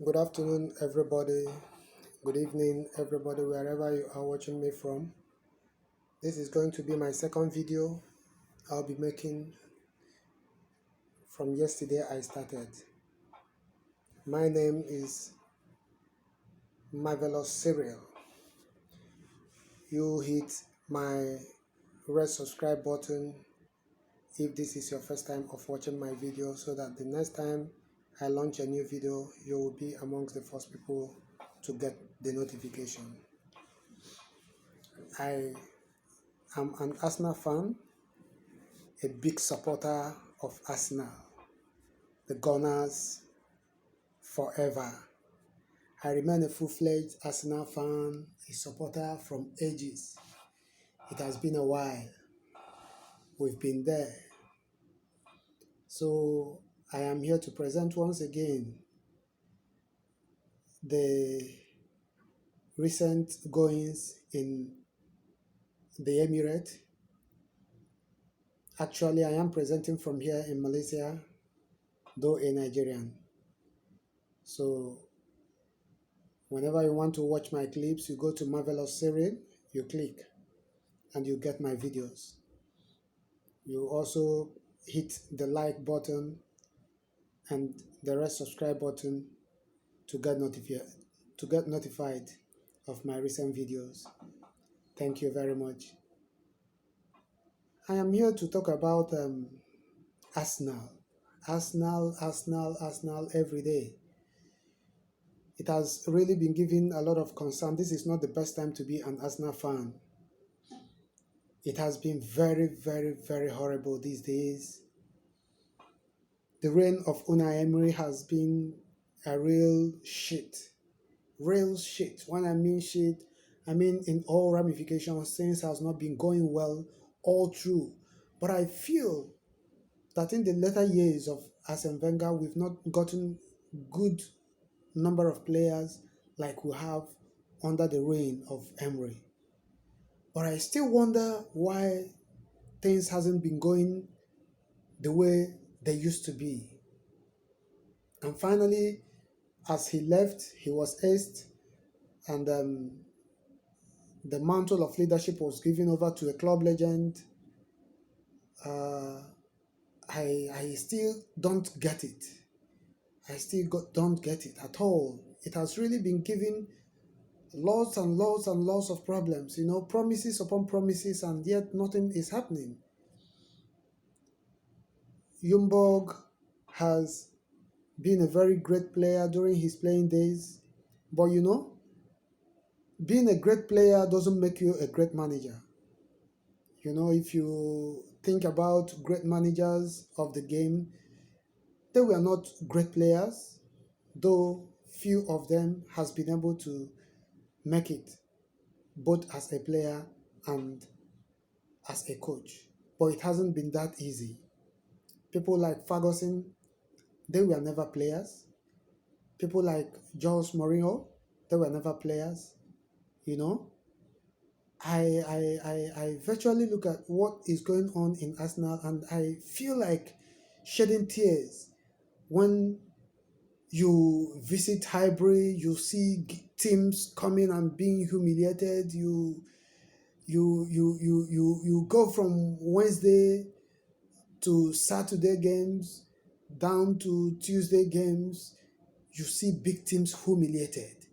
Good afternoon, everybody. Good evening, everybody, wherever you are watching me from. This is going to be my second video I'll be making from yesterday I started. My name is Marvelous Serial. You hit my red subscribe button if this is your first time of watching my video, so that the next time I launch a new video, you will be amongst the first people to get the notification. I am an Arsenal fan, a big supporter of Arsenal, the Gunners forever. I remain a full-fledged Arsenal fan, a supporter from ages. It has been a while. We've been there. So I am here to present once again the recent goings in the Emirate. Actually, I am presenting from here in Malaysia, though a Nigerian. So whenever you want to watch my clips, you go to Marvelous Serial, you click, and you get my videos. You also hit the like button and the red subscribe button to get notified of my recent videos. Thank you very much. I am here to talk about Arsenal. Arsenal every day. It has really been giving a lot of concern. This is not the best time to be an Arsenal fan. It has been very horrible these days. The reign of Unai Emery has been a real shit. Real shit. When I mean shit, I mean in all ramifications. Things has not been going well all through. But I feel that in the later years of Arsene Wenger, we've not gotten good number of players like we have under the reign of Emery. But I still wonder why things hasn't been going the way they used to be. And finally, as he left, he was aced, and the mantle of leadership was given over to a club legend. I still don't get it. I still don't get it at all. It has really been giving lots and lots of problems, promises upon promises, and yet nothing is happening. Ljungberg has been a very great player during his playing days, but being a great player doesn't make you a great manager. If you think about great managers of the game, they were not great players, though few of them has been able to make it, both as a player and as a coach. But it hasn't been that easy. People like Ferguson, they were never players. People like Jose Mourinho, they were never players. I virtually look at what is going on in Arsenal, and I feel like shedding tears when you visit Highbury. You see teams coming and being humiliated. You go from Wednesday to Saturday games down to Tuesday games. You see big teams humiliated.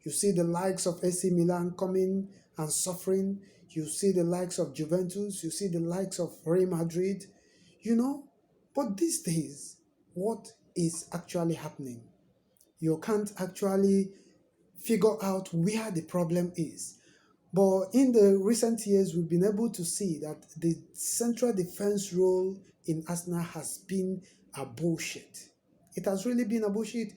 You see the likes of AC Milan coming and suffering. You see the likes of Juventus. You see the likes of Real Madrid. But these days, what is actually happening? You can't actually figure out where the problem is. But in the recent years, we've been able to see that the central defense role in Arsenal has been a bullshit. It has really been a bullshit.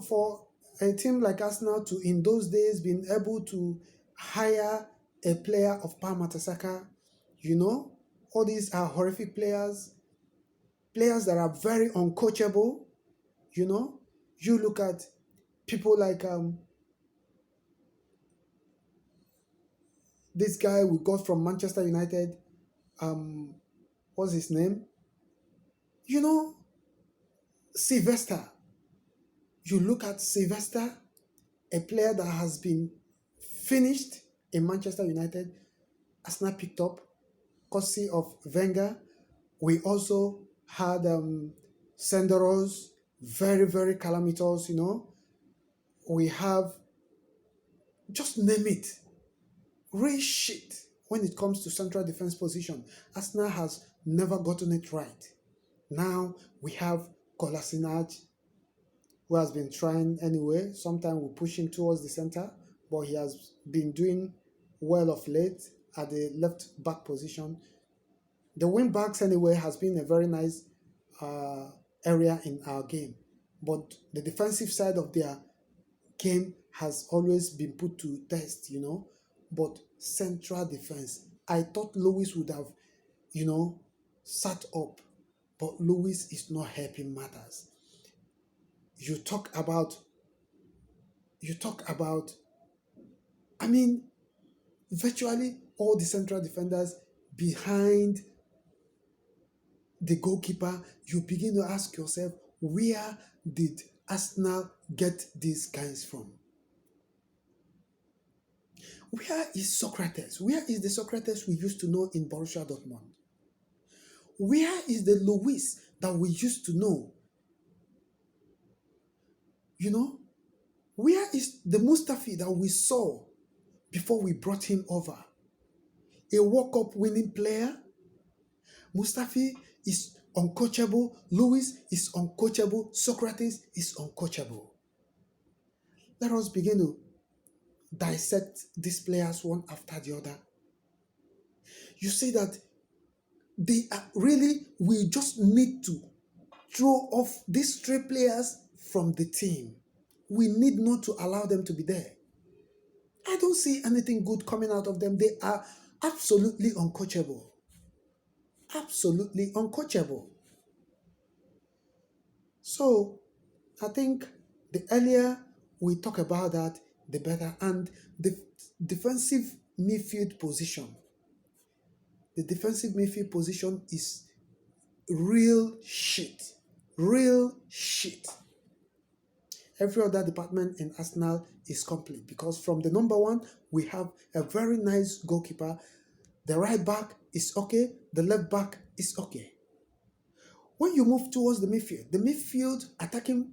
For a team like Arsenal to, in those days, been able to hire a player of Per Mertesacker, all these are horrific players that are very uncoachable. You look at people like this guy we got from Manchester United, what's his name? Sylvester. You look at Sylvester, a player that has been finished in Manchester United, Arsenal picked up, courtesy of Wenger. We also had Senderos, very, very calamitous, We have, just name it, real shit when it comes to central defense position. Arsenal has never gotten it right. Now we have Kolasinac, who has been trying anyway. Sometimes we push him towards the center, but he has been doing well of late at the left back position. The wing backs anyway has been a very nice area in our game, but the defensive side of their game has always been put to test, But central defense, I thought Lewis would have, sat up, but Lewis is not helping matters. You talk about, virtually all the central defenders behind the goalkeeper. You begin to ask yourself, where did Arsenal get these guys from? Where is Socrates? Where is the Socrates we used to know in Borussia Dortmund? Where is the Luis that we used to know? Where is the Mustafi that we saw before we brought him over? A World Cup winning player. Mustafi is uncoachable. Luis is uncoachable. Socrates is uncoachable. Let us begin to dissect these players one after the other. You see that they are really, we just need to throw off these three players from the team. We need not to allow them to be there. I don't see anything good coming out of them. They are absolutely uncoachable. Absolutely uncoachable. So, I think the earlier we talk about that, the better. And the defensive midfield position. The defensive midfield position is real shit. Real shit. Every other department in Arsenal is complete because from the number one, we have a very nice goalkeeper. The right back is okay. The left back is okay. When you move towards the midfield attacking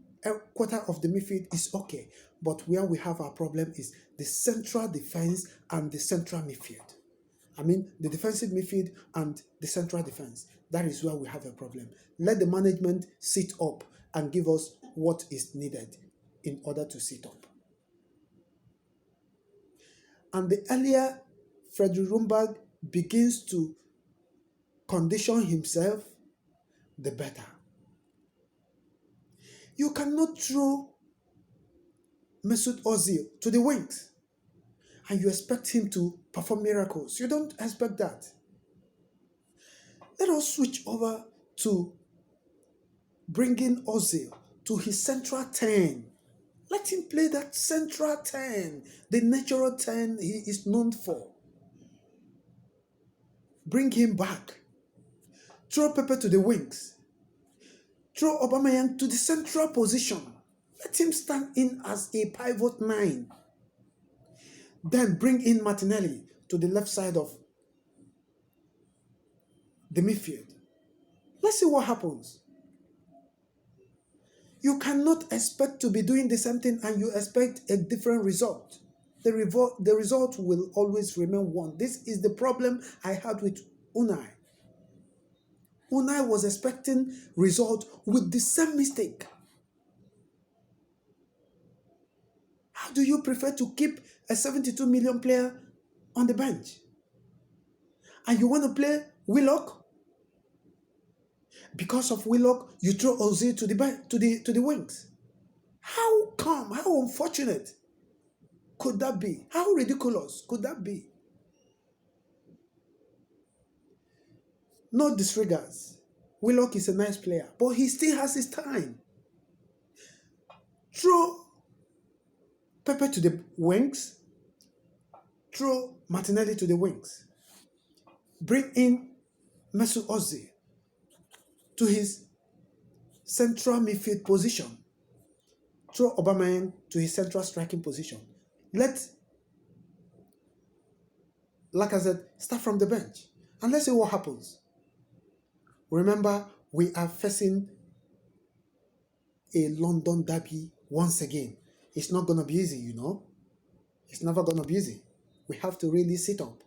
quarter of the midfield is okay. But where we have our problem is the central defense and the central midfield. The defensive midfield and the central defense. That is where we have a problem. Let the management sit up and give us what is needed in order to sit up. And the earlier Frederick Ljungberg begins to condition himself, the better. You cannot throw Mesut Ozil to the wings and you expect him to perform miracles. You don't expect that. Let us switch over to bringing Ozil to his central 10. Let him play that central 10, the natural 10 he is known for. Bring him back. Throw Pepe to the wings. Throw Aubameyang to the central position. Let him stand in as a pivot 9. Then bring in Martinelli to the left side of the midfield. Let's see what happens. You cannot expect to be doing the same thing and you expect a different result. The result will always remain one. This is the problem I had with Unai. Unai was expecting result with the same mistake. How do you prefer to keep a 72 million player on the bench? And you want to play Willock? Because of Willock, you throw Ozil to the wings. How come? How unfortunate could that be? How ridiculous could that be? No disregards. Willock is a nice player, but he still has his time. Throw Pepe to the wings. Throw Martinelli to the wings. Bring in Mesut Ozil to his central midfield position. throw Aubameyang to his central striking position. Let Lacazette start from the bench. And let's see what happens. Remember, we are facing a London derby once again. It's not going to be easy, you know. It's never going to be easy. We have to really sit up.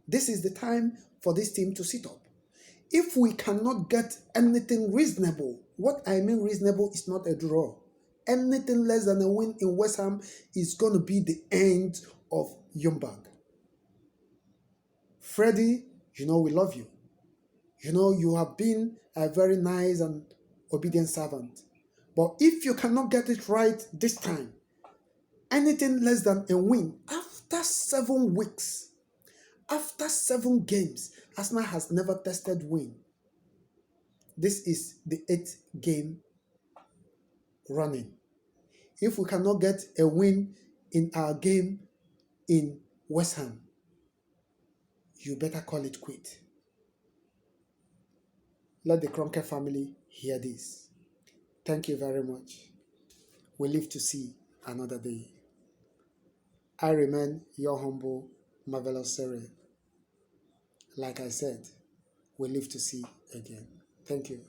This is the time for this team to sit up. If we cannot get anything reasonable, what I mean reasonable is not a draw. Anything less than a win in West Ham is going to be the end of Ljungberg. Freddie, you know we love you. You know you have been a very nice and obedient servant. But if you cannot get it right this time, anything less than a win after 7 weeks, after 7 games, Arsenal has never tested win. This is the 8th game running. If we cannot get a win in our game in West Ham, you better call it quit. Let the Kroenke family hear this. Thank you very much. We live to see another day. I remain your humble, marvelous Cyril. Like I said, we live to see again. Thank you.